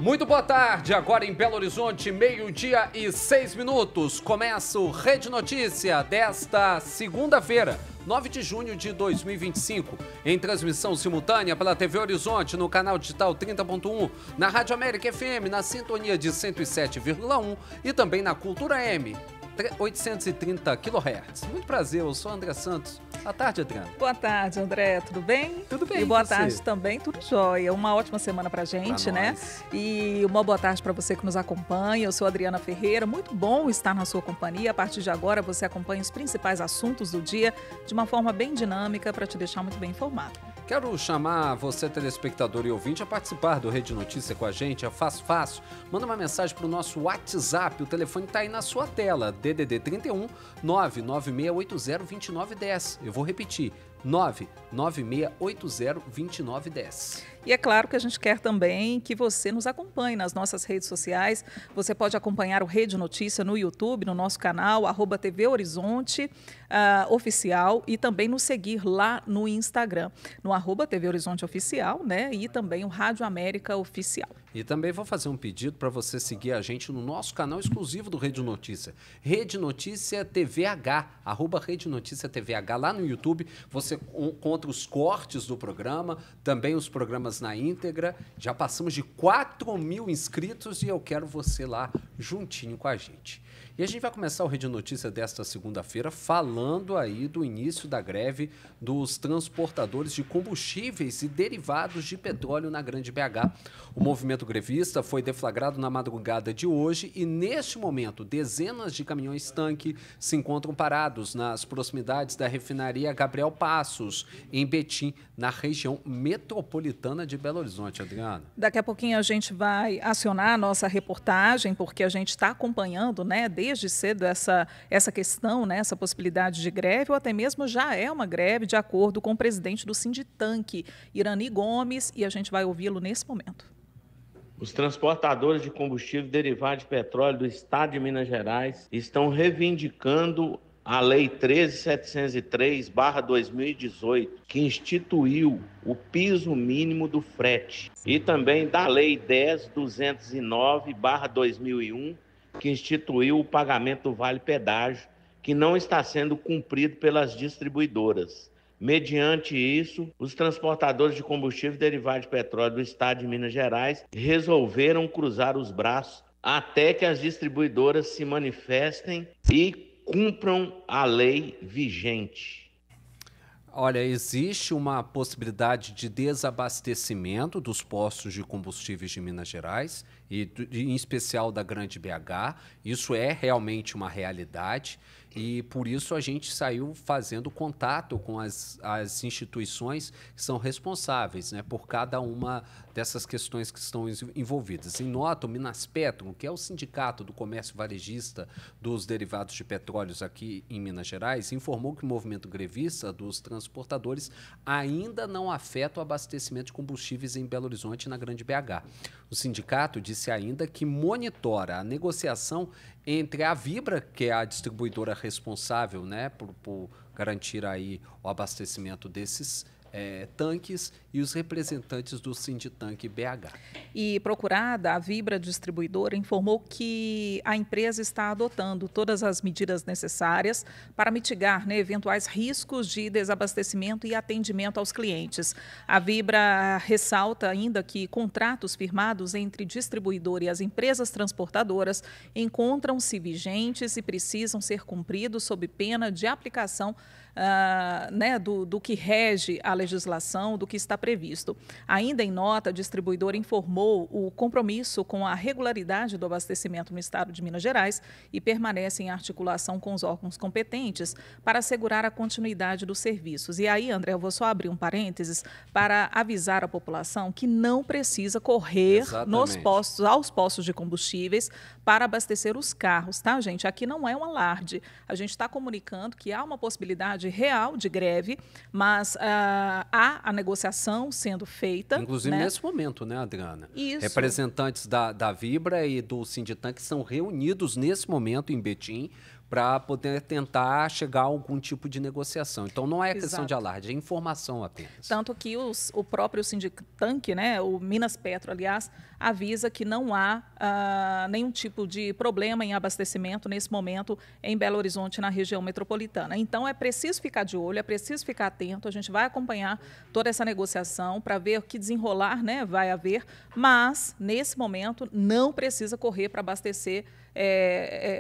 Muito boa tarde, agora em Belo Horizonte, 12h06. Começa o Rede Notícia desta segunda-feira, 9 de junho de 2025, em transmissão simultânea pela TV Horizonte, no canal digital 30.1, na Rádio América FM, na sintonia de 107,1 e também na Cultura M, 830 kHz. Muito prazer, eu sou André Santos. Boa tarde, Adriana. Boa tarde, André. Tudo bem? Tudo bem. E boa tarde também, tudo jóia. Uma ótima semana pra gente, né? E uma boa tarde para você que nos acompanha. Eu sou Adriana Ferreira. Muito bom estar na sua companhia. A partir de agora, você acompanha os principais assuntos do dia de uma forma bem dinâmica para te deixar muito bem informado. Quero chamar você, telespectador e ouvinte, a participar do Rede Notícia com a gente. É fácil. Manda uma mensagem para o nosso WhatsApp. O telefone está aí na sua tela. DDD 31 996802910. Eu vou repetir. 996802910. E é claro que a gente quer também que você nos acompanhe nas nossas redes sociais. Você pode acompanhar o Rede Notícia no YouTube, no nosso canal, @TV Horizonte Oficial, e também nos seguir lá no Instagram, no @TV Horizonte Oficial, né? E também o Rádio América Oficial. E também vou fazer um pedido para você seguir a gente no nosso canal exclusivo do Rede Notícia, Rede Notícia TVH, @Rede Notícia TVH, lá no YouTube. Você encontra os cortes do programa, também os programas na íntegra. Já passamos de 4.000 inscritos e eu quero você lá juntinho com a gente. E a gente vai começar o Rede Notícia desta segunda-feira falando aí do início da greve dos transportadores de combustíveis e derivados de petróleo na Grande BH. O movimento grevista foi deflagrado na madrugada de hoje e, neste momento, dezenas de caminhões-tanque se encontram parados nas proximidades da refinaria Gabriel Passos, em Betim, na região metropolitana de Belo Horizonte. Adriana. Daqui a pouquinho a gente vai acionar a nossa reportagem, porque a gente está acompanhando, né, desde cedo essa questão, né, essa possibilidade de greve, ou até mesmo já é uma greve, de acordo com o presidente do Sinditanque, Irani Gomes, e a gente vai ouvi-lo nesse momento. Os transportadores de combustível derivado de petróleo do Estado de Minas Gerais estão reivindicando a Lei 13.703/2018, que instituiu o piso mínimo do frete, e também da Lei 10.209/2001, que instituiu o pagamento do vale-pedágio, que não está sendo cumprido pelas distribuidoras. Mediante isso, os transportadores de combustível derivado de petróleo do Estado de Minas Gerais resolveram cruzar os braços até que as distribuidoras se manifestem e cumpram a lei vigente. Olha, existe uma possibilidade de desabastecimento dos postos de combustíveis de Minas Gerais, e em especial da Grande BH. Isso é realmente uma realidade e, por isso, a gente saiu fazendo contato com as instituições que são responsáveis, né, por cada uma dessas questões que estão envolvidas. Em nota, o Minaspetro, que é o Sindicato do Comércio Varejista dos Derivados de Petróleos aqui em Minas Gerais, informou que o movimento grevista dos transportadores ainda não afeta o abastecimento de combustíveis em Belo Horizonte e na Grande BH. O sindicato disse ainda que monitora a negociação entre a Vibra, que é a distribuidora responsável, né, por garantir aí o abastecimento desses tanques, e os representantes do Sinditanque BH. E procurada, a Vibra Distribuidora informou que a empresa está adotando todas as medidas necessárias para mitigar, né, eventuais riscos de desabastecimento e atendimento aos clientes. A Vibra ressalta ainda que contratos firmados entre distribuidor e as empresas transportadoras encontram-se vigentes e precisam ser cumpridos sob pena de aplicação né, do que rege a legislação, do que está previsto. Ainda em nota, a distribuidora informou o compromisso com a regularidade do abastecimento no estado de Minas Gerais e permanece em articulação com os órgãos competentes para assegurar a continuidade dos serviços. E aí, André, eu vou só abrir um parênteses para avisar a população que não precisa correr aos postos de combustíveis para abastecer os carros, tá, gente? Aqui não é um alarde. A gente está comunicando que há uma possibilidade real de greve, mas há a negociação sendo feita. Inclusive, né, nesse momento, né, Adriana? Isso. Representantes da Vibra e do Sinditanque são reunidos nesse momento em Betim para poder tentar chegar a algum tipo de negociação. Então, não é questão de Exato. alarde, é informação apenas. Tanto que o próprio Sinditank, né, o Minas Petro, aliás, avisa que não há nenhum tipo de problema em abastecimento nesse momento em Belo Horizonte, na região metropolitana. Então, é preciso ficar de olho, é preciso ficar atento, a gente vai acompanhar toda essa negociação para ver o que desenrolar, né, vai haver, mas, nesse momento, não precisa correr para abastecer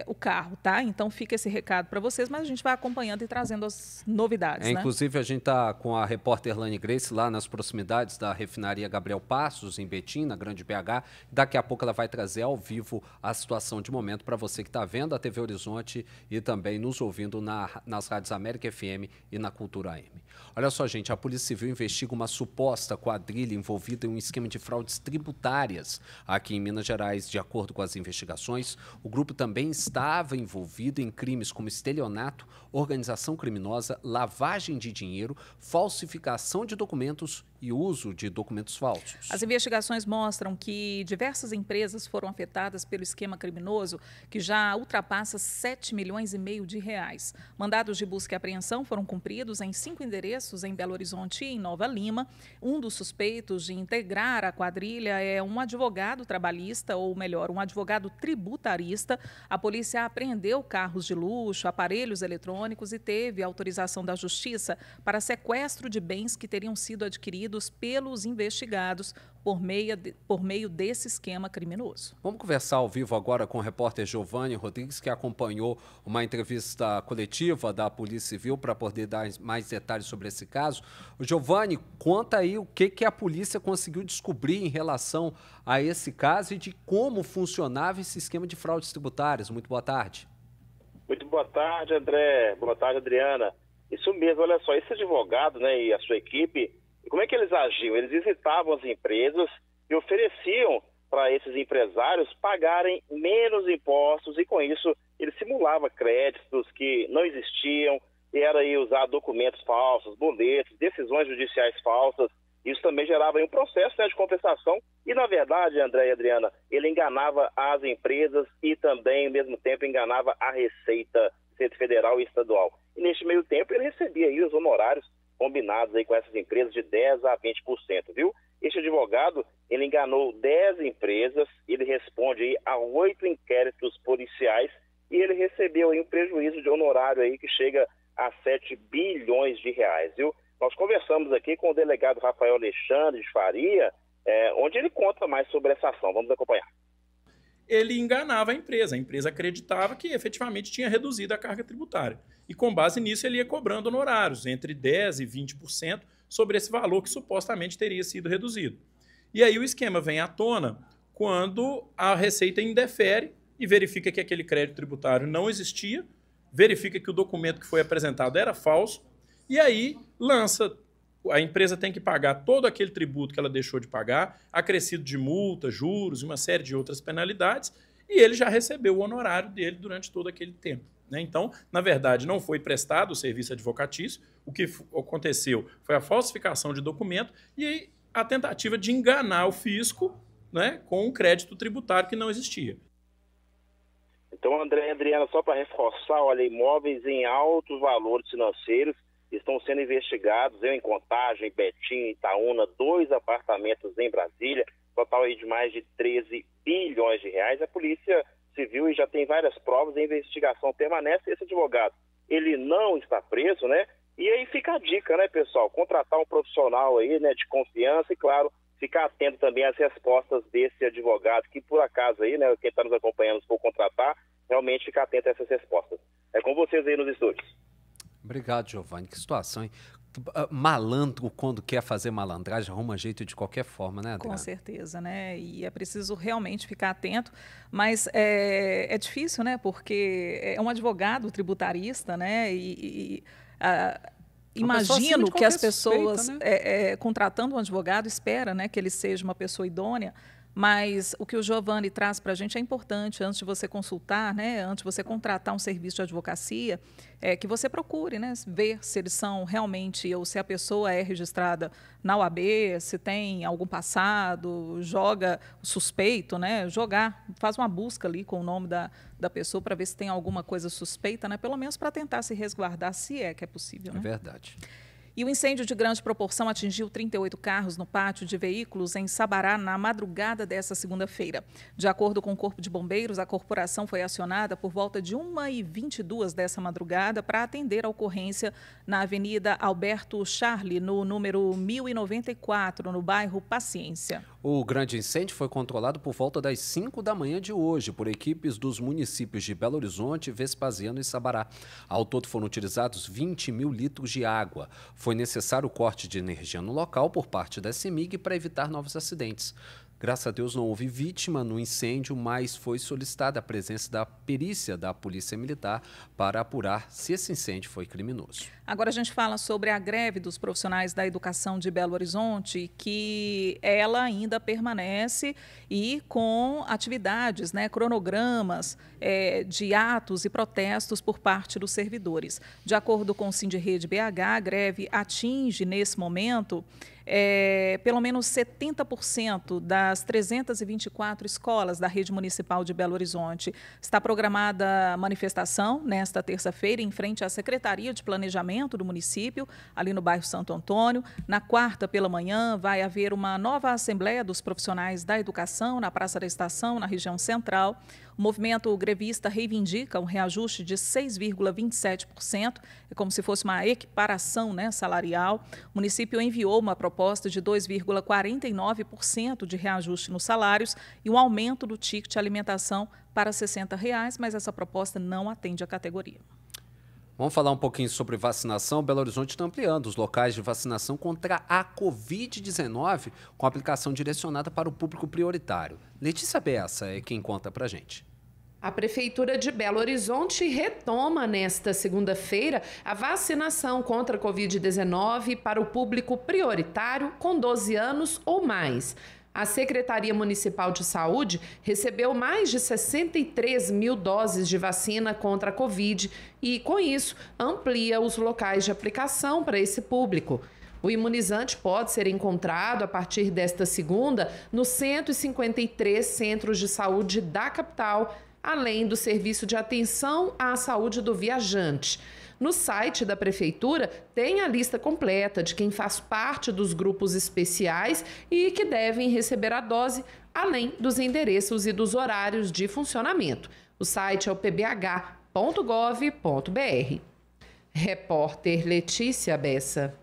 o carro, tá? Então fica esse recado para vocês, mas a gente vai acompanhando e trazendo as novidades, né? Inclusive, a gente está com a repórter Lani Grace lá nas proximidades da refinaria Gabriel Passos, em Betim, na Grande BH. Daqui a pouco ela vai trazer ao vivo a situação de momento para você que está vendo a TV Horizonte e também nos ouvindo nas rádios América FM e na Cultura AM. Olha só, gente, a Polícia Civil investiga uma suposta quadrilha envolvida em um esquema de fraudes tributárias aqui em Minas Gerais. De acordo com as investigações, o grupo também estava envolvido em crimes como estelionato, organização criminosa, lavagem de dinheiro, falsificação de documentos e uso de documentos falsos. As investigações mostram que diversas empresas foram afetadas pelo esquema criminoso que já ultrapassa 7,5 milhões de reais. Mandados de busca e apreensão foram cumpridos em 5 endereços em Belo Horizonte e em Nova Lima. Um dos suspeitos de integrar a quadrilha é um advogado trabalhista, ou melhor, um advogado tributarista. A polícia apreendeu carros de luxo, aparelhos eletrônicos e teve autorização da Justiça para sequestro de bens que teriam sido adquiridos pelos investigados por meio desse esquema criminoso. Vamos conversar ao vivo agora com o repórter Giovanni Rodrigues, que acompanhou uma entrevista coletiva da Polícia Civil para poder dar mais detalhes sobre esse caso. Giovanni, conta aí o que a polícia conseguiu descobrir em relação a esse caso e de como funcionava esse esquema de fraudes tributárias. Muito boa tarde. Muito boa tarde, André. Boa tarde, Adriana. Isso mesmo, olha só, esse advogado, né, e a sua equipe, como é que eles agiam? Eles visitavam as empresas e ofereciam para esses empresários pagarem menos impostos e, com isso, ele simulava créditos que não existiam, e era aí usar documentos falsos, boletos, decisões judiciais falsas. Isso também gerava aí um processo, né, de compensação e, na verdade, André e Adriana, ele enganava as empresas e também, ao mesmo tempo, enganava a Receita Federal e Estadual. E, neste meio tempo, ele recebia aí os honorários combinados aí com essas empresas de 10% a 20%, viu? Este advogado, ele enganou 10 empresas, ele responde aí a 8 inquéritos policiais e ele recebeu aí um prejuízo de honorário aí que chega a 7 bilhões de reais, viu? Nós conversamos aqui com o delegado Rafael Alexandre de Faria, onde ele conta mais sobre essa ação. Vamos acompanhar. Ele enganava a empresa acreditava que efetivamente tinha reduzido a carga tributária. E com base nisso ele ia cobrando honorários, entre 10% e 20% sobre esse valor que supostamente teria sido reduzido. E aí o esquema vem à tona quando a Receita indefere e verifica que aquele crédito tributário não existia, verifica que o documento que foi apresentado era falso, e aí a empresa tem que pagar todo aquele tributo que ela deixou de pagar, acrescido de multa, juros e uma série de outras penalidades, e ele já recebeu o honorário dele durante todo aquele tempo, né? Então, na verdade, não foi prestado o serviço advocatício, o que aconteceu foi a falsificação de documento e a tentativa de enganar o fisco, né, com um crédito tributário que não existia. Então, André e Adriana, só para reforçar, olha, imóveis em altos valores financeiros estão sendo investigados, em Contagem, Betim, Itaúna, 2 apartamentos em Brasília, total aí de mais de 13 bilhões de reais. A Polícia Civil já tem várias provas, a investigação permanece. Esse advogado, ele não está preso, né? E aí fica a dica, né, pessoal? Contratar um profissional aí, né, de confiança e, claro, ficar atento também às respostas desse advogado, que por acaso aí, né, quem está nos acompanhando, se for contratar, realmente ficar atento a essas respostas. É com vocês aí nos estúdios. Obrigado, Giovanni. Que situação, hein? Malandro, quando quer fazer malandragem, arruma jeito de qualquer forma, né, Adriana? Com certeza, né? E é preciso realmente ficar atento, mas é difícil, né? Porque é um advogado tributarista, né? Imagino que as pessoas, suspeita, né? contratando um advogado, espera, né, que ele seja uma pessoa idônea, Mas o que o Giovanni traz para a gente é importante, antes de você consultar, né, antes de você contratar um serviço de advocacia, que você procure, né, ver se eles são realmente, ou se a pessoa é registrada na OAB, se tem algum passado, joga o suspeito, né, faz uma busca ali com o nome da pessoa para ver se tem alguma coisa suspeita, né, pelo menos para tentar se resguardar, se é que é possível. Né? É verdade. E o incêndio de grande proporção atingiu 38 carros no pátio de veículos em Sabará na madrugada desta segunda-feira. De acordo com o Corpo de Bombeiros, a corporação foi acionada por volta de 1h22 dessa madrugada para atender a ocorrência na Avenida Alberto Charle, no número 1094, no bairro Paciência. O grande incêndio foi controlado por volta das 5 da manhã de hoje por equipes dos municípios de Belo Horizonte, Vespasiano e Sabará. Ao todo foram utilizados 20 mil litros de água. Foi necessário o corte de energia no local por parte da CEMIG para evitar novos acidentes. Graças a Deus não houve vítima no incêndio, mas foi solicitada a presença da perícia da Polícia Militar para apurar se esse incêndio foi criminoso. Agora a gente fala sobre a greve dos profissionais da educação de Belo Horizonte, que ela ainda permanece e com atividades, né, cronogramas de atos e protestos por parte dos servidores. De acordo com o Sindirrede BH, a greve atinge, nesse momento, pelo menos 70% das 324 escolas da rede municipal de Belo Horizonte. Está programada manifestação nesta terça-feira em frente à Secretaria de Planejamento do município, ali no bairro Santo Antônio. Na quarta pela manhã vai haver uma nova Assembleia dos Profissionais da Educação na Praça da Estação, na região central. O movimento grevista reivindica um reajuste de 6,27%, é como se fosse uma equiparação, né, salarial. O município enviou uma proposta de 2,49% de reajuste nos salários e um aumento do ticket alimentação para R$ 60, mas essa proposta não atende à categoria. Vamos falar um pouquinho sobre vacinação. Belo Horizonte está ampliando os locais de vacinação contra a Covid-19 com aplicação direcionada para o público prioritário. Letícia Bessa é quem conta para a gente. A Prefeitura de Belo Horizonte retoma nesta segunda-feira a vacinação contra a Covid-19 para o público prioritário com 12 anos ou mais. A Secretaria Municipal de Saúde recebeu mais de 63 mil doses de vacina contra a Covid e, com isso, amplia os locais de aplicação para esse público. O imunizante pode ser encontrado a partir desta segunda nos 153 centros de saúde da capital, além do serviço de atenção à saúde do viajante. No site da Prefeitura tem a lista completa de quem faz parte dos grupos especiais e que devem receber a dose, além dos endereços e dos horários de funcionamento. O site é o pbh.gov.br. Repórter Letícia Bessa.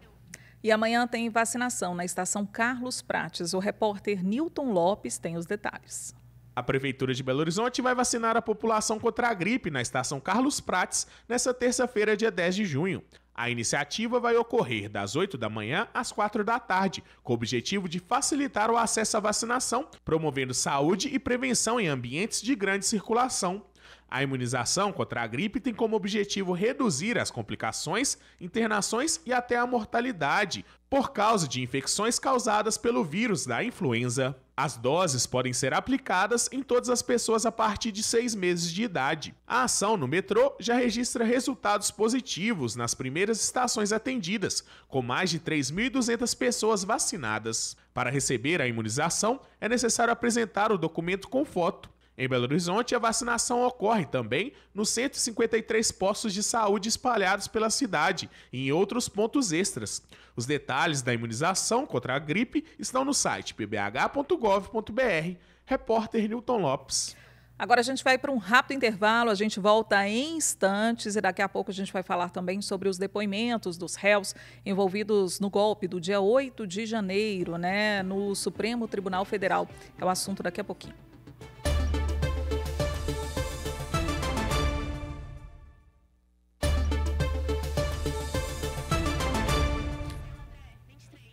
E amanhã tem vacinação na estação Carlos Prates. O repórter Nilton Lopes tem os detalhes. A Prefeitura de Belo Horizonte vai vacinar a população contra a gripe na estação Carlos Prates nesta terça-feira, dia 10 de junho. A iniciativa vai ocorrer das 8 da manhã às 4 da tarde, com o objetivo de facilitar o acesso à vacinação, promovendo saúde e prevenção em ambientes de grande circulação. A imunização contra a gripe tem como objetivo reduzir as complicações, internações e até a mortalidade por causa de infecções causadas pelo vírus da influenza. As doses podem ser aplicadas em todas as pessoas a partir de 6 meses de idade. A ação no metrô já registra resultados positivos nas primeiras estações atendidas, com mais de 3.200 pessoas vacinadas. Para receber a imunização, é necessário apresentar o documento com foto. Em Belo Horizonte, a vacinação ocorre também nos 153 postos de saúde espalhados pela cidade e em outros pontos extras. Os detalhes da imunização contra a gripe estão no site pbh.gov.br. Repórter Nilton Lopes. Agora a gente vai para um rápido intervalo, a gente volta em instantes e daqui a pouco a gente vai falar também sobre os depoimentos dos réus envolvidos no golpe do dia 8 de janeiro, né, no Supremo Tribunal Federal. É o assunto daqui a pouquinho.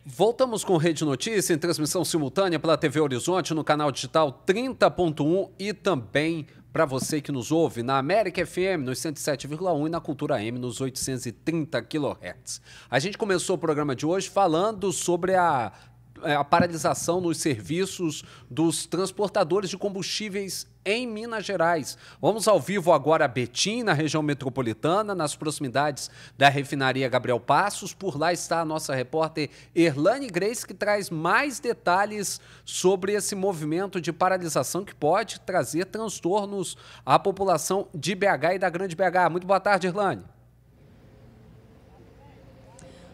Voltamos com Rede Notícia em transmissão simultânea pela TV Horizonte no canal digital 30.1 e também para você que nos ouve na América FM nos 107,1 e na Cultura AM nos 830 kHz. A gente começou o programa de hoje falando sobre a a paralisação nos serviços dos transportadores de combustíveis em Minas Gerais. Vamos ao vivo agora a Betim, na região metropolitana, nas proximidades da refinaria Gabriel Passos. Por lá está a nossa repórter Erlane Grace, que traz mais detalhes sobre esse movimento de paralisação que pode trazer transtornos à população de BH e da Grande BH. Muito boa tarde, Erlane.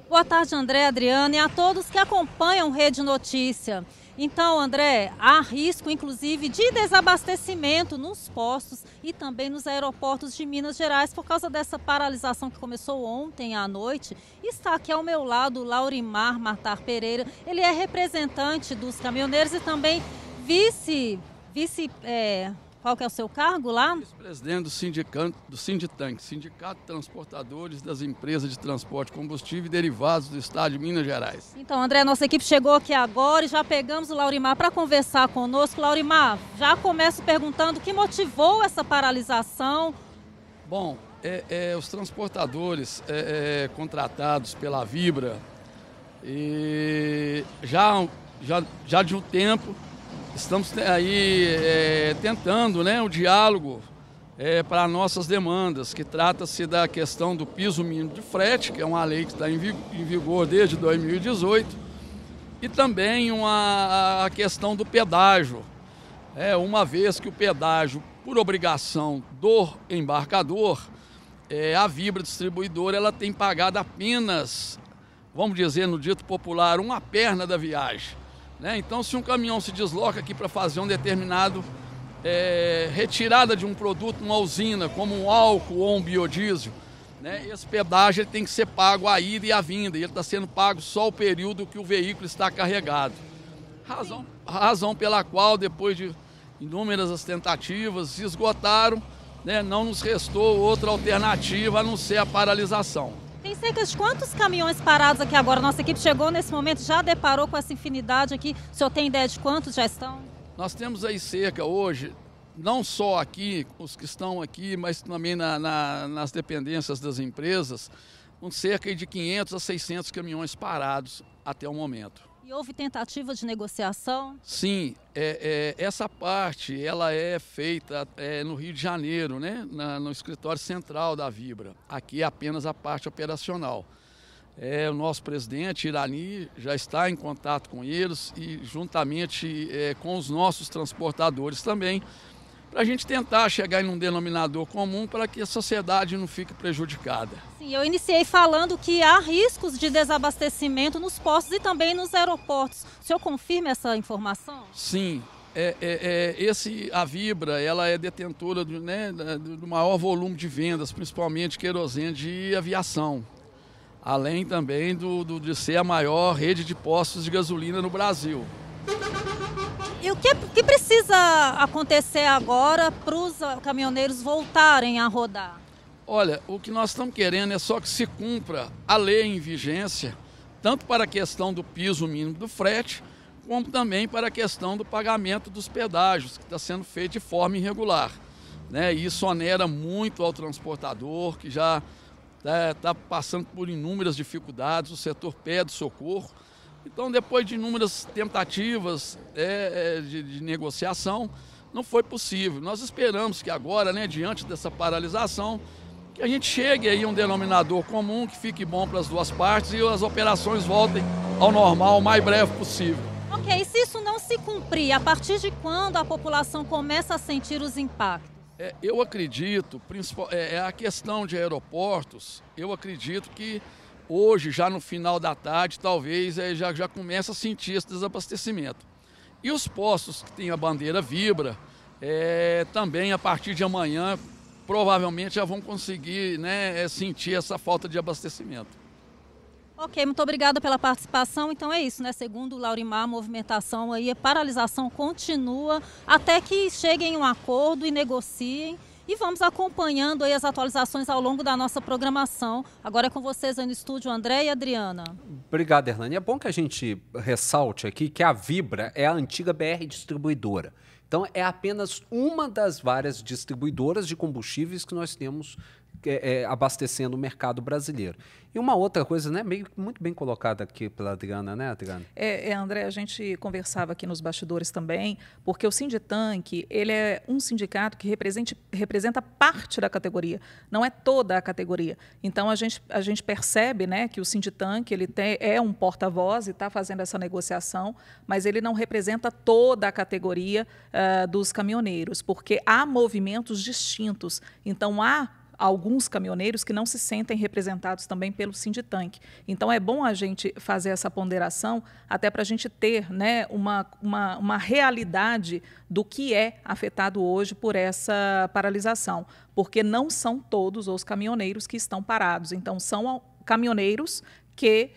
Boa tarde, André, Adriana, e a todos que acompanham Rede Notícia. Então, André, há risco, inclusive, de desabastecimento nos postos e também nos aeroportos de Minas Gerais por causa dessa paralisação que começou ontem à noite. Está aqui ao meu lado o Laurimar Matar Pereira. Ele é representante dos caminhoneiros e também qual que é o seu cargo lá? Vice-presidente do Sinditank, Sindicato de Transportadores das Empresas de Transporte de Combustível e Derivados do Estado de Minas Gerais. Então, André, nossa equipe chegou aqui agora e já pegamos o Laurimar para conversar conosco. Laurimar, já começo perguntando o que motivou essa paralisação. Bom, os transportadores contratados pela Vibra, já de um tempo, estamos aí tentando, né, o diálogo para nossas demandas, que trata-se da questão do piso mínimo de frete, que é uma lei que está em vigor desde 2018, e também a questão do pedágio, uma vez que o pedágio, por obrigação do embarcador, a Vibra Distribuidora ela tem pagado apenas, vamos dizer no dito popular, uma perna da viagem. Então, se um caminhão se desloca aqui para fazer um determinado retirada de um produto numa usina, como um álcool ou um biodiesel, esse pedágio ele tem que ser pago a ida e a vinda, e ele está sendo pago só o período que o veículo está carregado. Razão pela qual, depois de inúmeras tentativas, se esgotaram, não nos restou outra alternativa a não ser a paralisação. Tem cerca de quantos caminhões parados aqui agora? Nossa equipe chegou nesse momento, já deparou com essa infinidade aqui. O senhor tem ideia de quantos já estão? Nós temos aí cerca hoje, não só aqui, os que estão aqui, mas também nas dependências das empresas, com cerca de 500 a 600 caminhões parados até o momento. E houve tentativa de negociação? Sim, essa parte ela é feita no Rio de Janeiro, no escritório central da Vibra. Aqui é apenas a parte operacional. O nosso presidente, Irani, já está em contato com eles e juntamente com os nossos transportadores também, para a gente tentar chegar em um denominador comum para que a sociedade não fique prejudicada. Sim, eu iniciei falando que há riscos de desabastecimento nos postos e também nos aeroportos. O senhor confirma essa informação? Sim, a Vibra ela é detentora do maior volume de vendas, principalmente querosene de aviação, além também de ser a maior rede de postos de gasolina no Brasil. E o que precisa acontecer agora para os caminhoneiros voltarem a rodar? Olha, o que nós estamos querendo é só que se cumpra a lei em vigência, tanto para a questão do piso mínimo do frete, como também para a questão do pagamento dos pedágios, que está sendo feito de forma irregular. E isso onera muito ao transportador, que já está passando por inúmeras dificuldades, o setor pede socorro. Então, depois de inúmeras tentativas de negociação, não foi possível. Nós esperamos que agora, diante dessa paralisação, que a gente chegue aí a um denominador comum, que fique bom para as duas partes e as operações voltem ao normal o mais breve possível. Ok, e se isso não se cumprir, a partir de quando a população começa a sentir os impactos? Eu acredito, a questão de aeroportos, eu acredito que hoje, já no final da tarde, talvez já começa a sentir esse desabastecimento. E os postos que têm a bandeira Vibra, também a partir de amanhã, provavelmente já vão conseguir sentir essa falta de abastecimento. Ok, muito obrigada pela participação. Então é isso, Segundo o Laurimar, a movimentação aí, a paralisação continua até que cheguem a um acordo e negociem. E vamos acompanhando aí as atualizações ao longo da nossa programação. Agora é com vocês aí no estúdio, André e Adriana. Obrigado, Erlane. É bom que a gente ressalte aqui que a Vibra é a antiga BR Distribuidora. Então, é apenas uma das várias distribuidoras de combustíveis que nós temos abastecendo o mercado brasileiro. E uma outra coisa, né, muito bem colocada aqui pela Adriana, né, Adriana? André, a gente conversava aqui nos bastidores também, porque o Sinditank, ele é um sindicato que representa parte da categoria, não é toda a categoria. Então, a gente percebe, né, que o Sinditank é um porta-voz e está fazendo essa negociação, mas ele não representa toda a categoria dos caminhoneiros, porque há movimentos distintos. Então, há alguns caminhoneiros que não se sentem representados também pelo Sinditank. Então, é bom a gente fazer essa ponderação, até para a gente ter, né, uma realidade do que é afetado hoje por essa paralisação, porque não são todos os caminhoneiros que estão parados. Então, são caminhoneiros que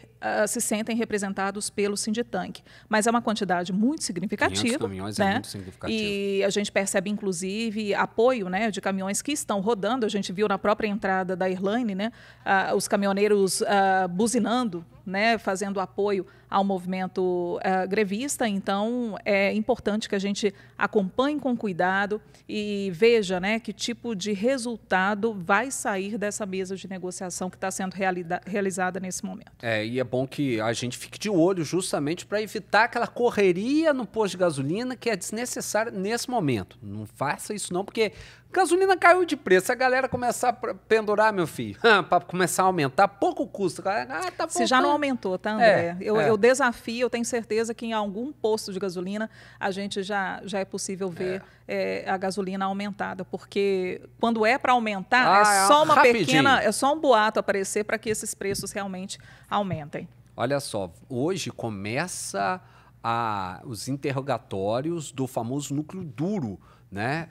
se sentem representados pelo Sinditank. Mas é uma quantidade muito significativa. 500 caminhões, né? É muito significativo. E a gente percebe, inclusive, apoio, né, de caminhões que estão rodando. A gente viu na própria entrada da Irlane, né, os caminhoneiros buzinando, né, fazendo apoio ao movimento grevista. Então, é importante que a gente acompanhe com cuidado e veja, né, que tipo de resultado vai sair dessa mesa de negociação que está sendo realizada nesse momento. E é bom que a gente fique de olho justamente para evitar aquela correria no posto de gasolina que é desnecessária nesse momento. Não faça isso não, porque gasolina caiu de preço. Se a galera começar a pendurar, meu filho, para começar a aumentar, pouco custa. Tá se já não aumentou, tá, André? Eu desafio, eu tenho certeza que em algum posto de gasolina a gente já é possível ver a gasolina aumentada, porque quando é para aumentar, é só uma pequena, é só um boato aparecer para que esses preços realmente aumentem. Olha só, hoje começa os interrogatórios do famoso núcleo duro, né,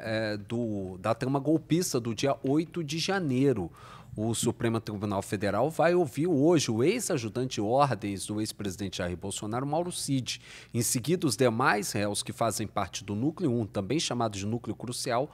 da trama golpista do dia 8 de janeiro. O Supremo Tribunal Federal vai ouvir hoje o ex-ajudante de ordens do ex-presidente Jair Bolsonaro, Mauro Cid. Em seguida, os demais réus que fazem parte do núcleo 1, também chamado de núcleo crucial,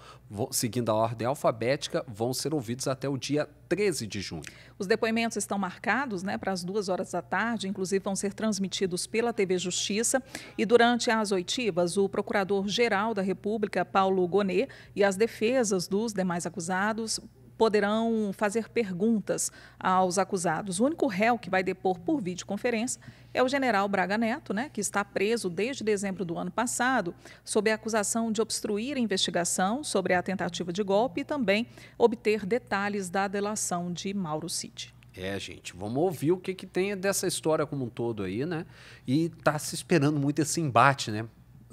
seguindo a ordem alfabética, vão ser ouvidos até o dia 13 de junho. Os depoimentos estão marcados, né, para as 2h da tarde, inclusive vão ser transmitidos pela TV Justiça. E durante as oitivas, o Procurador-Geral da República, Paulo Gonet, e as defesas dos demais acusados poderão fazer perguntas aos acusados. O único réu que vai depor por videoconferência é o general Braga Neto, né, que está preso desde dezembro do ano passado, sob a acusação de obstruir a investigação sobre a tentativa de golpe e também obter detalhes da delação de Mauro Cid. Gente, vamos ouvir o que tem dessa história como um todo aí, né? E tá se esperando muito esse embate, né?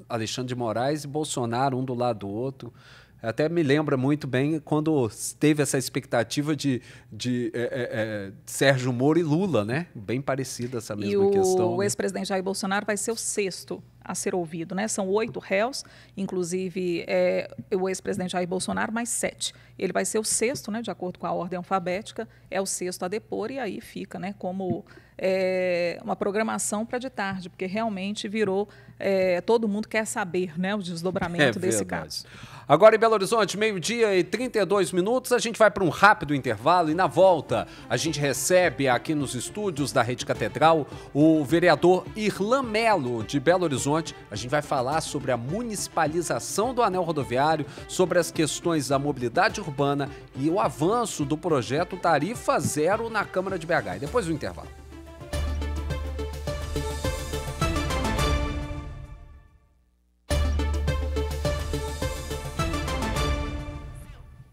Alexandre de Moraes e Bolsonaro, um do lado do outro. Até me lembra muito bem quando teve essa expectativa de Sérgio Moro e Lula, né? Bem parecida essa mesma questão. O ex-presidente Jair Bolsonaro vai ser o 6º a ser ouvido, né? São 8 réus, inclusive o ex-presidente Jair Bolsonaro, mais 7. Ele vai ser o 6º, né? De acordo com a ordem alfabética, é o 6º a depor, e aí fica, né, como uma programação para de tarde, porque realmente virou, todo mundo quer saber, né, o desdobramento desse caso. Agora em Belo Horizonte, 12h32, a gente vai para um rápido intervalo e na volta a gente recebe aqui nos estúdios da Rede Catedral o vereador Irlan Melo, de Belo Horizonte. A gente vai falar sobre a municipalização do anel rodoviário, sobre as questões da mobilidade urbana e o avanço do projeto Tarifa Zero na Câmara de BH. E depois do intervalo.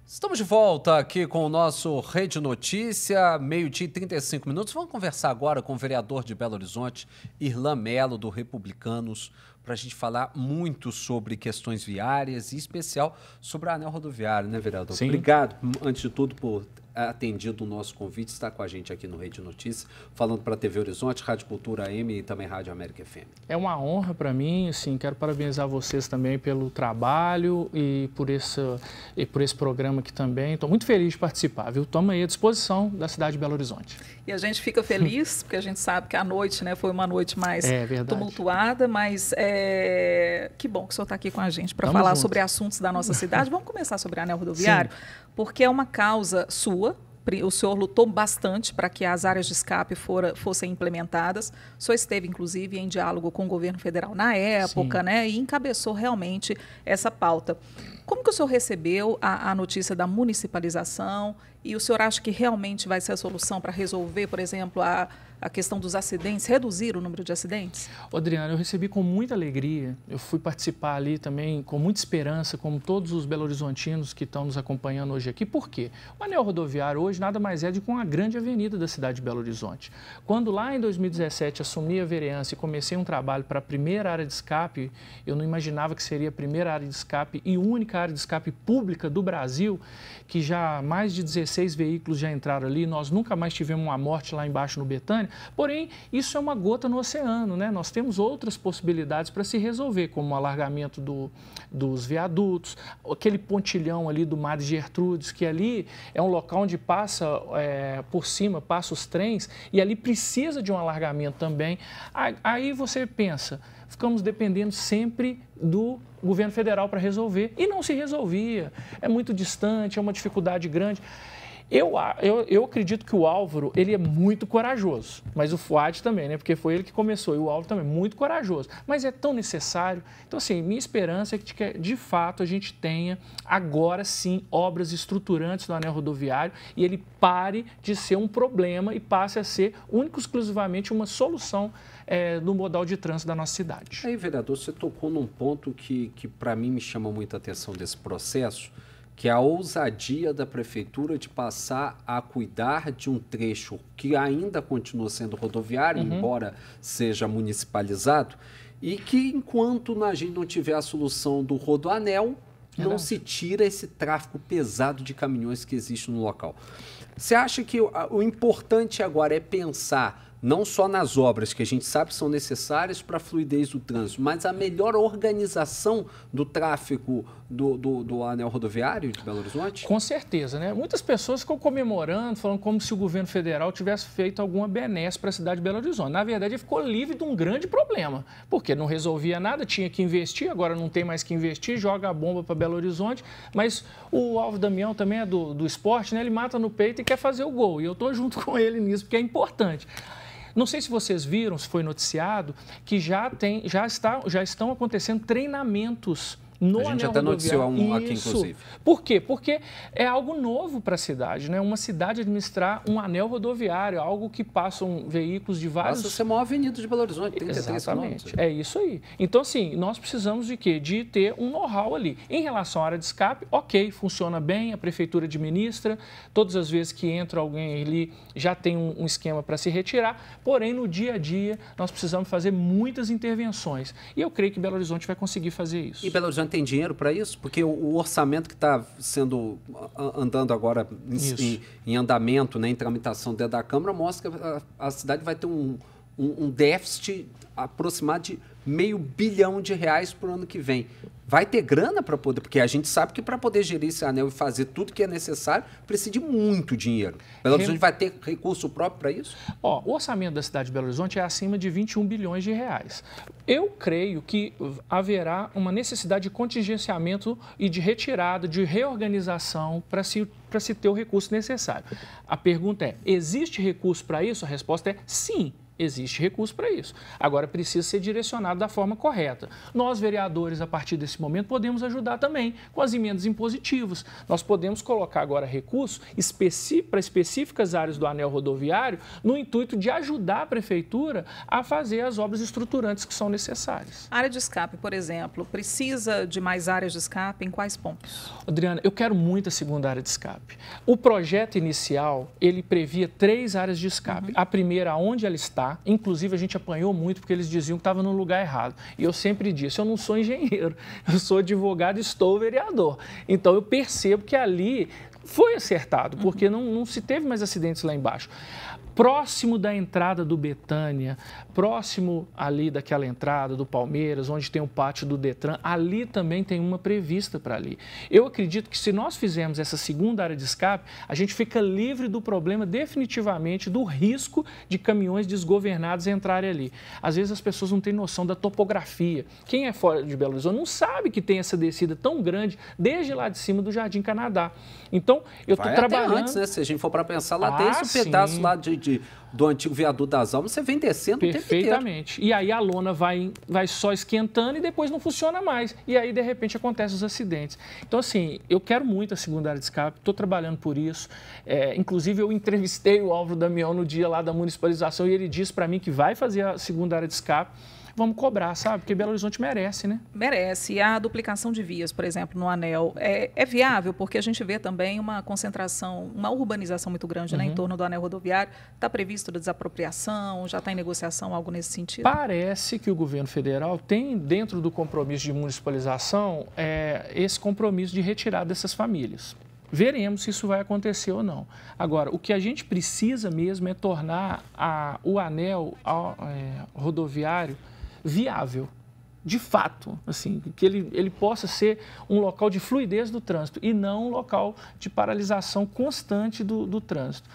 Estamos de volta aqui com o nosso Rede Notícia, 12h35. Vamos conversar agora com o vereador de Belo Horizonte, Irlan Melo, do Republicanos, para a gente falar muito sobre questões viárias e, em especial, sobre o anel rodoviário, né, vereador? Sim. Obrigado, antes de tudo, por atendido o nosso convite, está com a gente aqui no Rede Notícias, falando para a TV Horizonte, Rádio Cultura AM e também Rádio América FM. É uma honra para mim, assim, quero parabenizar vocês também pelo trabalho e por esse programa aqui também. Estou muito feliz de participar, viu? Estamos aí à disposição da cidade de Belo Horizonte. E a gente fica feliz, porque a gente sabe que a noite, né, foi uma noite mais tumultuada, mas que bom que o senhor está aqui com a gente para falar sobre assuntos da nossa cidade. Vamos começar sobre a anel rodoviário, porque é uma causa sua, o senhor lutou bastante para que as áreas de escape fossem implementadas. O senhor esteve, inclusive, em diálogo com o governo federal na época, né, e encabeçou realmente essa pauta. Como que o senhor recebeu a notícia da municipalização e o senhor acha que realmente vai ser a solução para resolver, por exemplo, a questão dos acidentes, reduzir o número de acidentes? Adriana, eu recebi com muita alegria, eu fui participar ali também com muita esperança, como todos os belo-horizontinos que estão nos acompanhando hoje aqui. Por quê? O anel rodoviário hoje nada mais é do que uma grande avenida da cidade de Belo Horizonte. Quando lá em 2017 assumi a vereança e comecei um trabalho para a primeira área de escape, eu não imaginava que seria a primeira área de escape e única área de escape pública do Brasil, que já mais de 16 veículos já entraram ali, nós nunca mais tivemos uma morte lá embaixo no Betânia. Porém, isso é uma gota no oceano, né? Nós temos outras possibilidades para se resolver, como o alargamento dos viadutos, aquele pontilhão ali do Madre Gertrudes, que ali é um local onde passa por cima, passa os trens, e ali precisa de um alargamento também. Aí você pensa, ficamos dependendo sempre do governo federal para resolver, e não se resolvia. É muito distante, é uma dificuldade grande. Eu acredito que o Álvaro, ele é muito corajoso, mas o Fuad também, né? Porque foi ele que começou, e o Álvaro também, muito corajoso. Mas é tão necessário. Então, assim, minha esperança é que, de fato, a gente tenha, agora sim, obras estruturantes do anel rodoviário e ele pare de ser um problema e passe a ser, único e exclusivamente, uma solução do modal de trânsito da nossa cidade. Aí, vereador, você tocou num ponto que para mim me chama muita atenção desse processo, que é a ousadia da prefeitura de passar a cuidar de um trecho que ainda continua sendo rodoviário, embora seja municipalizado, e que enquanto a gente não tiver a solução do rodoanel, não se tira esse tráfego pesado de caminhões que existe no local. Você acha que o importante agora é pensar não só nas obras que a gente sabe que são necessárias para a fluidez do trânsito, mas a melhor organização do tráfego do anel rodoviário de Belo Horizonte? Com certeza, né? Muitas pessoas ficam comemorando, falando como se o governo federal tivesse feito alguma benesse para a cidade de Belo Horizonte. Na verdade, ele ficou livre de um grande problema, porque não resolvia nada, tinha que investir, agora não tem mais que investir, joga a bomba para Belo Horizonte, mas o Álvaro Damião também é do esporte, né? Ele mata no peito e quer fazer o gol, e eu estou junto com ele nisso, porque é importante. Não sei se vocês viram, se foi noticiado, que já estão acontecendo treinamentos no anel rodoviário. A gente até noticiou um aqui, inclusive. Por quê? Porque é algo novo para a cidade, né? Uma cidade administrar um anel rodoviário, algo que passam veículos de vários... Passa a ser a maior avenida de Belo Horizonte, 33 Exatamente, é isso aí. Então, assim, nós precisamos de quê? De ter um know-how ali. Em relação à área de escape, ok, funciona bem, a prefeitura administra, todas as vezes que entra alguém ali, já tem um esquema para se retirar, porém, no dia a dia, nós precisamos fazer muitas intervenções. E eu creio que Belo Horizonte vai conseguir fazer isso. E Belo Horizonte tem dinheiro para isso? Porque o orçamento que está andando agora em andamento, né, em tramitação dentro da Câmara, mostra que a cidade vai ter um déficit aproximado de R$500 bilhão para o ano que vem. Vai ter grana para poder... Porque a gente sabe que para poder gerir esse anel e fazer tudo que é necessário, precisa de muito dinheiro. Belo Horizonte vai ter recurso próprio para isso? O orçamento da cidade de Belo Horizonte é acima de R$21 bilhões. Eu creio que haverá uma necessidade de contingenciamento e de retirada, de reorganização para se ter o recurso necessário. A pergunta é, existe recurso para isso? A resposta é sim. Existe recurso para isso. Agora, precisa ser direcionado da forma correta. Nós, vereadores, a partir desse momento, podemos ajudar também com as emendas impositivas. Nós podemos colocar agora recursos para específicas áreas do anel rodoviário no intuito de ajudar a prefeitura a fazer as obras estruturantes que são necessárias. A área de escape, por exemplo, precisa de mais áreas de escape? Em quais pontos? Adriana, eu quero muito a segunda área de escape. O projeto inicial, ele previa 3 áreas de escape. A primeira, onde ela está. Inclusive, a gente apanhou muito porque eles diziam que estava no lugar errado. E eu sempre disse, eu não sou engenheiro, eu sou advogado e estou vereador. Então, eu percebo que ali foi acertado, porque não se teve mais acidentes lá embaixo. próximo da entrada do Betânia, próximo ali daquela entrada do Palmeiras, onde tem o pátio do Detran, ali também tem uma prevista para ali. Eu acredito que se nós fizermos essa segunda área de escape, a gente fica livre do problema definitivamente do risco de caminhões desgovernados entrarem ali. Às vezes as pessoas não têm noção da topografia. Quem é fora de Belo Horizonte não sabe que tem essa descida tão grande desde lá de cima do Jardim Canadá. Então, eu estou trabalhando... Até antes, né? Se a gente for para pensar lá, desde o pedaço lá do antigo viaduto das Almas, você vem descendo o tempo inteiro. Perfeitamente. E aí a lona vai só esquentando e depois não funciona mais. E aí, de repente, acontecem os acidentes. Então, assim, eu quero muito a segunda área de escape, estou trabalhando por isso. Inclusive, eu entrevistei o Álvaro Damião no dia lá da municipalização e ele disse para mim que vai fazer a segunda área de escape. Vamos cobrar, sabe? Porque Belo Horizonte merece, né? Merece. E a duplicação de vias, por exemplo, no anel, é viável, porque a gente vê também uma concentração, uma urbanização muito grande, né, em torno do anel rodoviário. Está previsto a desapropriação? Já está em negociação algo nesse sentido? Parece que o governo federal tem, dentro do compromisso de municipalização, esse compromisso de retirada dessas famílias. Veremos se isso vai acontecer ou não. Agora, o que a gente precisa mesmo é tornar o anel rodoviário viável, de fato, assim, que ele possa ser um local de fluidez do trânsito e não um local de paralisação constante do trânsito.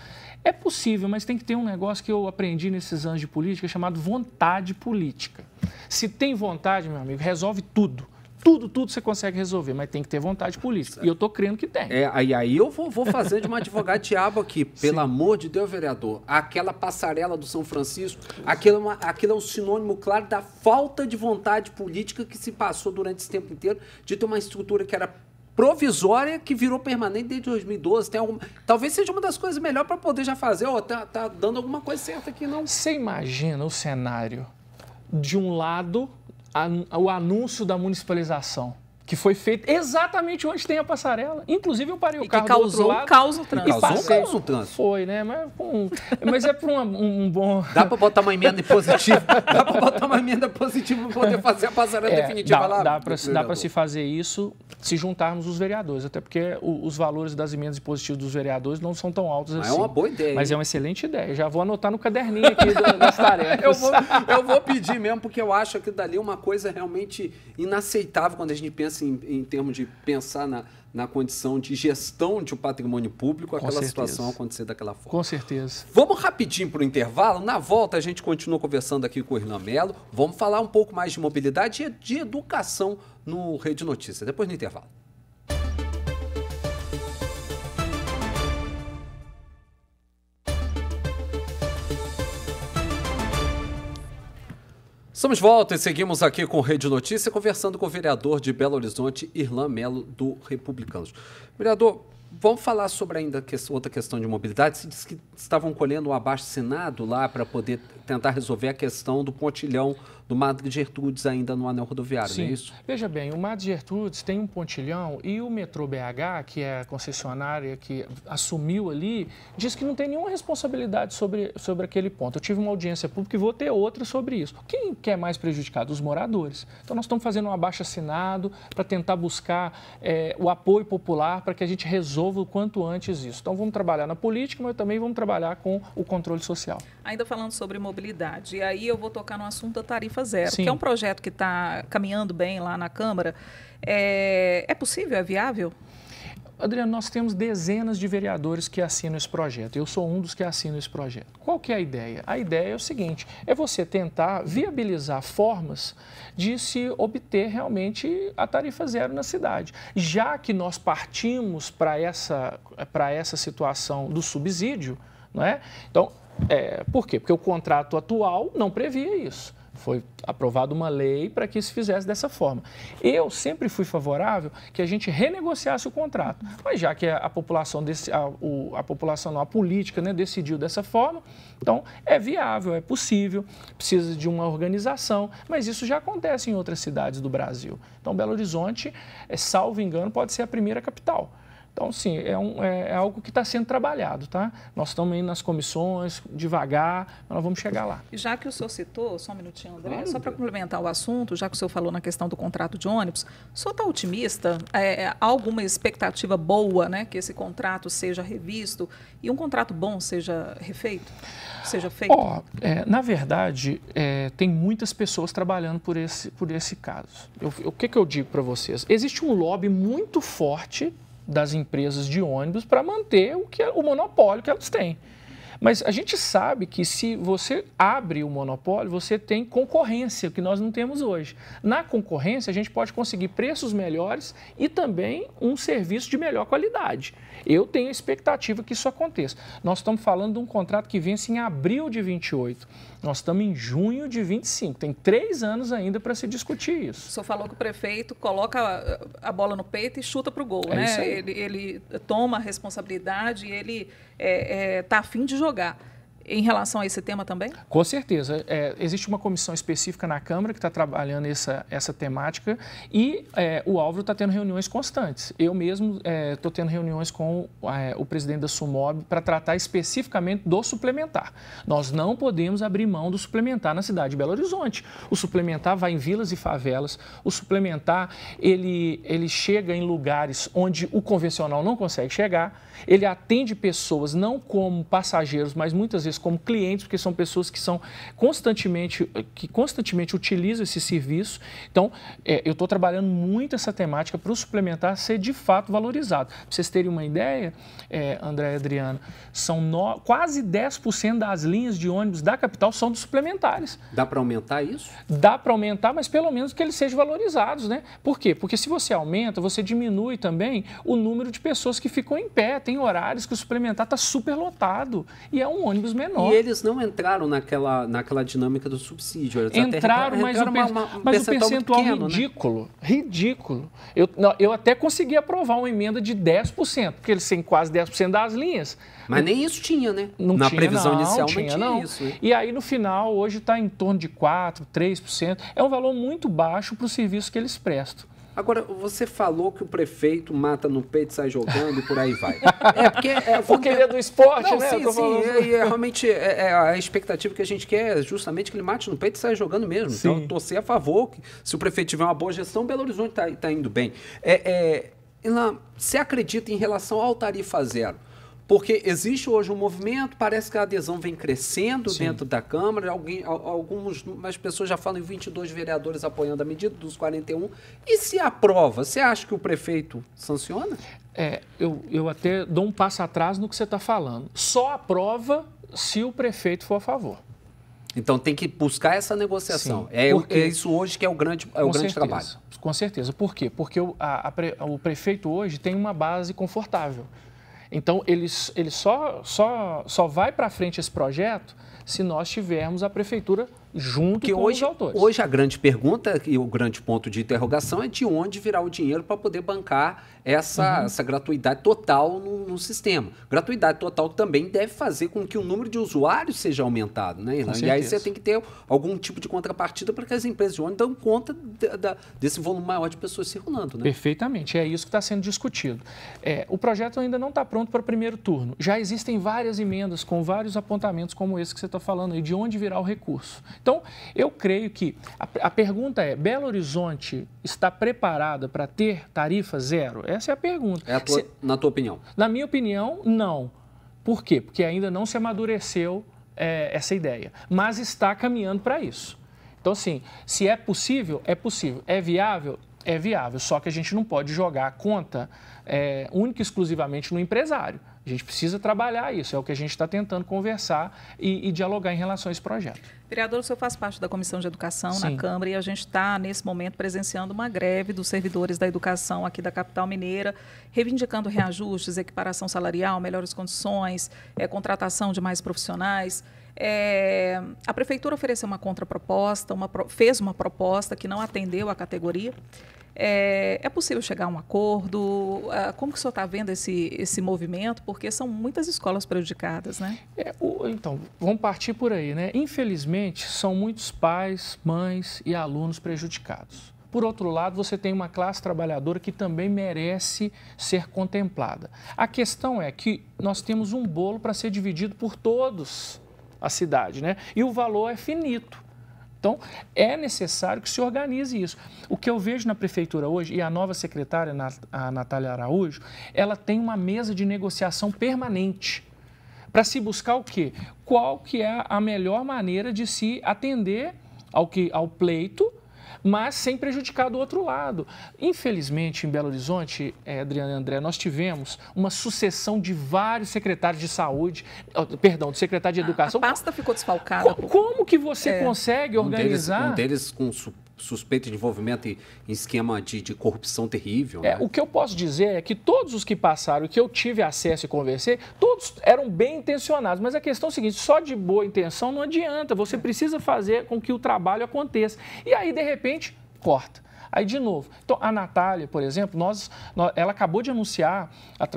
É possível, mas tem que ter um negócio que eu aprendi nesses anos de política chamado vontade política. Se tem vontade, meu amigo, resolve tudo. Tudo você consegue resolver, mas tem que ter vontade política. E eu estou crendo que tem. Aí eu vou fazer de uma advogada diabo aqui. Pelo amor de Deus, vereador. Aquela passarela do São Francisco, aquilo é um sinônimo claro da falta de vontade política que se passou durante esse tempo inteiro de ter uma estrutura que era provisória, que virou permanente desde 2012. Talvez seja uma das coisas melhores para poder já fazer. Tá dando alguma coisa certa aqui, não? Você imagina o cenário de um lado... o anúncio da municipalização, que foi feito exatamente onde tem a passarela. Inclusive, eu parei o carro do outro lado. Caos no trânsito. Causou um caos no trânsito. Foi, né? Mas é para um bom... Dá para botar uma emenda positiva? Dá para botar uma emenda positiva para poder fazer a passarela definitiva lá? Dá para se fazer isso se juntarmos os vereadores, até porque os valores das emendas impositivas dos vereadores não são tão altos assim. É uma boa ideia. Mas é uma excelente ideia. Já vou anotar no caderninho aqui das tarefas. Eu vou pedir mesmo, porque eu acho que dali é uma coisa realmente inaceitável quando a gente pensa em termos de pensar na condição de gestão de um patrimônio público, aquela situação acontecer daquela forma. Com certeza. Vamos rapidinho para o intervalo. Na volta, a gente continua conversando aqui com o Irlan Mello. Vamos falar um pouco mais de mobilidade e de educação no Rede Notícias. Depois do intervalo. Estamos de volta e seguimos aqui com o Rede Notícia, conversando com o vereador de Belo Horizonte, Irlan Mello, do Republicanos. Vereador, vamos falar sobre ainda outra questão de mobilidade. Você disse que estavam colhendo o abaixo-assinado lá para poder tentar resolver a questão do pontilhão do Madre Gertrudes ainda no anel rodoviário, Sim. Não é isso? Veja bem, o Madre Gertrudes tem um pontilhão e o Metrô BH, que é a concessionária que assumiu ali, diz que não tem nenhuma responsabilidade sobre aquele ponto. Eu tive uma audiência pública e vou ter outra sobre isso. Quem que é mais prejudicado? Os moradores. Então, nós estamos fazendo um abaixo-assinado para tentar buscar o apoio popular para que a gente resolva o quanto antes isso. Então, vamos trabalhar na política, mas também vamos trabalhar com o controle social. Ainda falando sobre mobilidade, e aí eu vou tocar no assunto da tarifa zero, Sim. que é um projeto que está caminhando bem lá na Câmara. É possível? É viável? Adriano, nós temos dezenas de vereadores que assinam esse projeto. Eu sou um dos que assinam esse projeto. Qual que é a ideia? A ideia é o seguinte, é você tentar viabilizar formas de se obter realmente a tarifa zero na cidade. Já que nós partimos para essa situação do subsídio, não é? Então, por quê? Porque o contrato atual não previa isso. Foi aprovada uma lei para que se fizesse dessa forma. Eu sempre fui favorável que a gente renegociasse o contrato, mas já que a população, a política, né, decidiu dessa forma, então é viável, é possível, precisa de uma organização, mas isso já acontece em outras cidades do Brasil. Então, Belo Horizonte, salvo engano, pode ser a primeira capital Então, sim, é algo que está sendo trabalhado, tá? Nós estamos indo nas comissões, devagar, mas nós vamos chegar lá. E já que o senhor citou, só um minutinho, André, claro, só para complementar o assunto, já que o senhor falou na questão do contrato de ônibus, o senhor está otimista? Há alguma expectativa boa, né, que esse contrato seja revisto e um contrato bom seja refeito? Seja feito? Na verdade, tem muitas pessoas trabalhando por esse caso. O que eu digo para vocês? Existe um lobby muito forte das empresas de ônibus para manter o monopólio que elas têm. Mas a gente sabe que se você abre o monopólio, você tem concorrência, que nós não temos hoje. Na concorrência, a gente pode conseguir preços melhores e também um serviço de melhor qualidade. Eu tenho a expectativa que isso aconteça. Nós estamos falando de um contrato que vence em abril de 28. Nós estamos em junho de 25. Tem 3 anos ainda para se discutir isso. O senhor falou que o prefeito coloca a bola no peito e chuta para o gol, né? Isso aí. Ele toma a responsabilidade e ele está a fim de jogar. Em relação a esse tema também? Com certeza. Existe uma comissão específica na Câmara que está trabalhando essa temática e o Álvaro está tendo reuniões constantes. Eu mesmo estou tendo reuniões com o presidente da Sumob para tratar especificamente do suplementar. Nós não podemos abrir mão do suplementar na cidade de Belo Horizonte. O suplementar vai em vilas e favelas. O suplementar, ele chega em lugares onde o convencional não consegue chegar. Ele atende pessoas não como passageiros, mas muitas vezes como clientes, porque são pessoas que constantemente utilizam esse serviço. Então, eu estou trabalhando muito essa temática para o suplementar ser de fato valorizado. Para vocês terem uma ideia, André e Adriana, quase 10% das linhas de ônibus da capital são dos suplementares. Dá para aumentar isso? Dá para aumentar, mas pelo menos que eles sejam valorizados, né? Por quê? Porque se você aumenta, você diminui também o número de pessoas que ficam em pé. Tem horários que o suplementar está super lotado e é um ônibus menor. E eles não entraram naquela dinâmica do subsídio. Eles entraram, mas o percentual pequeno, ridículo. Né? Ridículo. Eu até consegui aprovar uma emenda de 10%, porque eles têm quase 10% das linhas. Mas nem isso tinha, né? Na previsão inicial não tinha isso. Né? E aí, no final, hoje está em torno de 4%, 3%. É um valor muito baixo para o serviço que eles prestam. Agora, você falou que o prefeito mata no peito, sai jogando e por aí vai. Porque ele é do esporte, não, né? Sim, realmente a expectativa que a gente quer é justamente que ele mate no peito e saia jogando mesmo. Sim. Então, torcer a favor, que se o prefeito tiver uma boa gestão, Belo Horizonte está indo bem. Você acredita em relação ao tarifa zero? Porque existe hoje um movimento, parece que a adesão vem crescendo dentro da Câmara, algumas pessoas já falam em 22 vereadores apoiando a medida dos 41. E se aprova, você acha que o prefeito sanciona? Eu até dou um passo atrás no que você está falando. Só aprova se o prefeito for a favor. Então tem que buscar essa negociação. Sim, é isso hoje que é o grande trabalho. Com certeza. Por quê? Porque o prefeito hoje tem uma base confortável. Então, ele só vai para frente esse projeto se nós tivermos a prefeitura junto com os autores. Hoje a grande pergunta e o grande ponto de interrogação é de onde virá o dinheiro para poder bancar essa gratuidade total no sistema. Gratuidade total também deve fazer com que o número de usuários seja aumentado, né, Irlan? E aí você tem que ter algum tipo de contrapartida para que as empresas de ônibus dão conta desse volume maior de pessoas circulando, né? Perfeitamente, é isso que está sendo discutido. O projeto ainda não está pronto para o primeiro turno. Já existem várias emendas com vários apontamentos como esse que você está falando aí, de onde virá o recurso. Então, eu creio que a pergunta é, Belo Horizonte está preparada para ter tarifa zero? Essa é a pergunta. Na tua opinião? Na minha opinião, não. Por quê? Porque ainda não se amadureceu essa ideia, mas está caminhando para isso. Então, assim, se é possível, é possível. É viável? É viável, só que a gente não pode jogar a conta única e exclusivamente no empresário. A gente precisa trabalhar isso, é o que a gente está tentando conversar e dialogar em relação a esse projeto. Vereador, o senhor faz parte da Comissão de Educação Sim. na Câmara e a gente está, nesse momento, presenciando uma greve dos servidores da educação aqui da capital mineira, reivindicando reajustes, equiparação salarial, melhores condições, contratação de mais profissionais. A Prefeitura ofereceu uma contraproposta, fez uma proposta que não atendeu a categoria. É possível chegar a um acordo? Como que o senhor está vendo esse movimento? Porque são muitas escolas prejudicadas, né? Então, vamos partir por aí, né? Infelizmente, são muitos pais, mães e alunos prejudicados. Por outro lado, você tem uma classe trabalhadora que também merece ser contemplada. A questão é que nós temos um bolo para ser dividido por todos a cidade, né? E o valor é finito. Então, é necessário que se organize isso. O que eu vejo na prefeitura hoje, e a nova secretária, a Natália Araújo, ela tem uma mesa de negociação permanente para se buscar o quê? Qual que é a melhor maneira de se atender ao pleito, mas sem prejudicar do outro lado. Infelizmente, em Belo Horizonte, Adriana e André, nós tivemos uma sucessão de vários secretários de saúde, perdão, de secretário de educação. A pasta ficou desfalcada. Como que você consegue organizar? Um deles com suspeita de envolvimento em esquema de corrupção terrível. Né? O que eu posso dizer é que todos os que passaram, que eu tive acesso e conversei, todos eram bem intencionados. Mas a questão é a seguinte, só de boa intenção não adianta. Você precisa fazer com que o trabalho aconteça. E aí, de repente, corta. Aí, de novo, então, a Natália, por exemplo, ela acabou de anunciar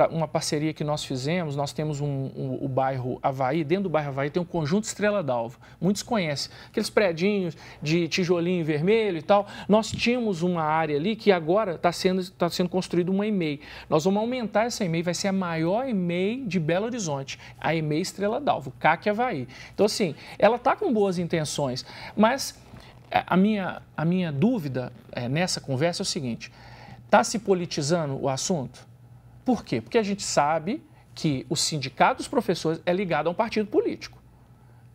uma parceria que nós fizemos, nós temos o bairro Havaí, dentro do bairro Havaí tem um conjunto Estrela d'Alva, muitos conhecem, aqueles predinhos de tijolinho vermelho e tal, nós tínhamos uma área ali que agora está sendo construída uma EMEI, nós vamos aumentar essa EMEI, vai ser a maior EMEI de Belo Horizonte, a EMEI Estrela d'Alva, o CAC Havaí. Então, assim, ela está com boas intenções, mas a minha dúvida nessa conversa é o seguinte, está se politizando o assunto? Por quê? Porque a gente sabe que o sindicato dos professores é ligado a um partido político.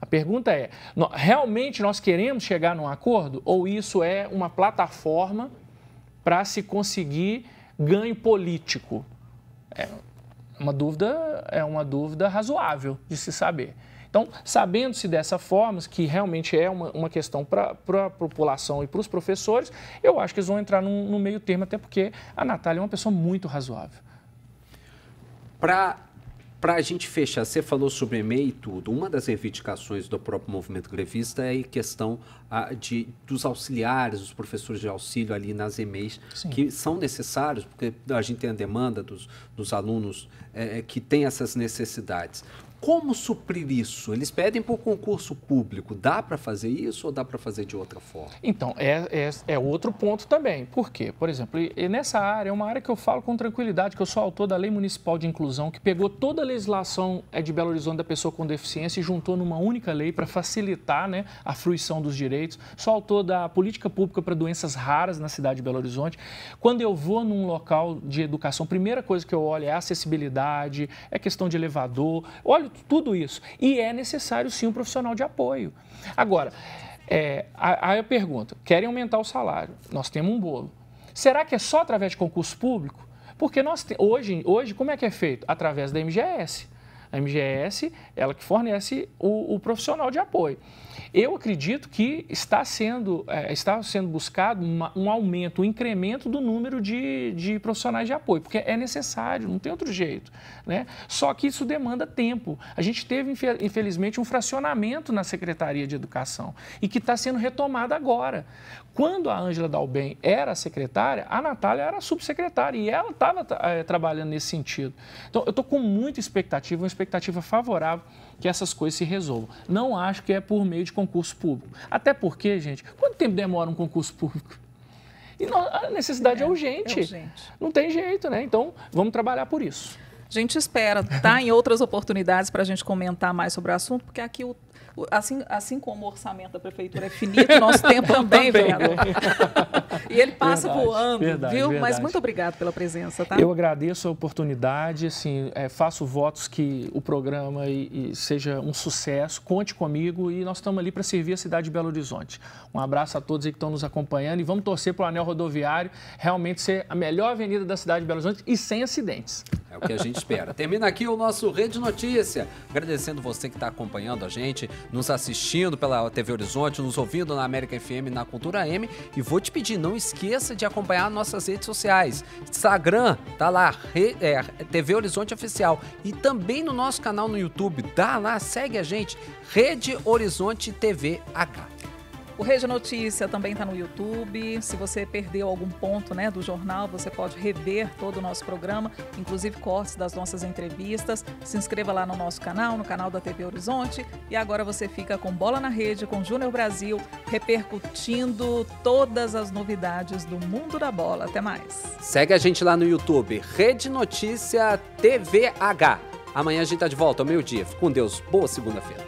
A pergunta é, realmente nós queremos chegar num acordo ou isso é uma plataforma para se conseguir ganho político? É uma dúvida razoável de se saber. Então, sabendo-se dessa forma, que realmente é uma questão para a população e para os professores, eu acho que eles vão entrar no meio termo, até porque a Natália é uma pessoa muito razoável. Para a gente fechar, você falou sobre EMEI e tudo, uma das reivindicações do próprio movimento grevista é a questão dos auxiliares, dos professores de auxílio ali nas EMEIs, sim, que são necessários, porque a gente tem a demanda dos alunos que têm essas necessidades. Como suprir isso? Eles pedem por concurso público. Dá para fazer isso ou dá para fazer de outra forma? Então, é outro ponto também. Por quê? Por exemplo, nessa área, é uma área que eu falo com tranquilidade, que eu sou autor da Lei Municipal de Inclusão, que pegou toda a legislação de Belo Horizonte da pessoa com deficiência e juntou numa única lei para facilitar, né, a fruição dos direitos. Sou autor da Política Pública para Doenças Raras na cidade de Belo Horizonte. Quando eu vou num local de educação, a primeira coisa que eu olho é a acessibilidade, é questão de elevador, olho tudo isso. E é necessário, sim, um profissional de apoio. Agora, aí eu pergunto, querem aumentar o salário? Nós temos um bolo. Será que é só através de concurso público? Porque hoje, como é que é feito? Através da MGS. A MGS, ela que fornece o profissional de apoio. Eu acredito que está sendo buscado um aumento, um incremento do número de profissionais de apoio, porque é necessário, não tem outro jeito, né? Só que isso demanda tempo. A gente teve, infelizmente, um fracionamento na Secretaria de Educação e que está sendo retomado agora. Quando a Ângela Dalben era secretária, a Natália era subsecretária e ela estava trabalhando nesse sentido. Então, eu estou com muita expectativa, uma expectativa favorável que essas coisas se resolvam. Não acho que é por meio de concurso público. Até porque, gente, quanto tempo demora um concurso público? E a necessidade é urgente. Não tem jeito, né? Então, vamos trabalhar por isso. A gente espera, tá? Em outras oportunidades para a gente comentar mais sobre o assunto, porque aqui, assim como o orçamento da prefeitura é finito, nosso tempo também, vereador. E ele passa voando, viu? Verdade. Mas muito obrigado pela presença, tá? Eu agradeço a oportunidade, assim, faço votos que o programa seja um sucesso, conte comigo e nós estamos ali para servir a cidade de Belo Horizonte. Um abraço a todos aí que estão nos acompanhando e vamos torcer para o anel rodoviário realmente ser a melhor avenida da cidade de Belo Horizonte e sem acidentes. É o que a gente espera. Termina aqui o nosso Rede Notícia. Agradecendo você que está acompanhando a gente, nos assistindo pela TV Horizonte, nos ouvindo na América FM, na Cultura M. E vou te pedir, não esqueça de acompanhar nossas redes sociais. Instagram, tá lá, TV Horizonte Oficial. E também no nosso canal no YouTube, dá lá, segue a gente, Rede Horizonte TVH. O Rede Notícia também está no YouTube. Se você perdeu algum ponto, né, do jornal, você pode rever todo o nosso programa, inclusive cortes das nossas entrevistas. Se inscreva lá no nosso canal, no canal da TV Horizonte. E agora você fica com Bola na Rede, com Júnior Brasil, repercutindo todas as novidades do mundo da bola. Até mais. Segue a gente lá no YouTube, Rede Notícia TVH. Amanhã a gente tá de volta ao meio-dia. Fique com Deus. Boa segunda-feira.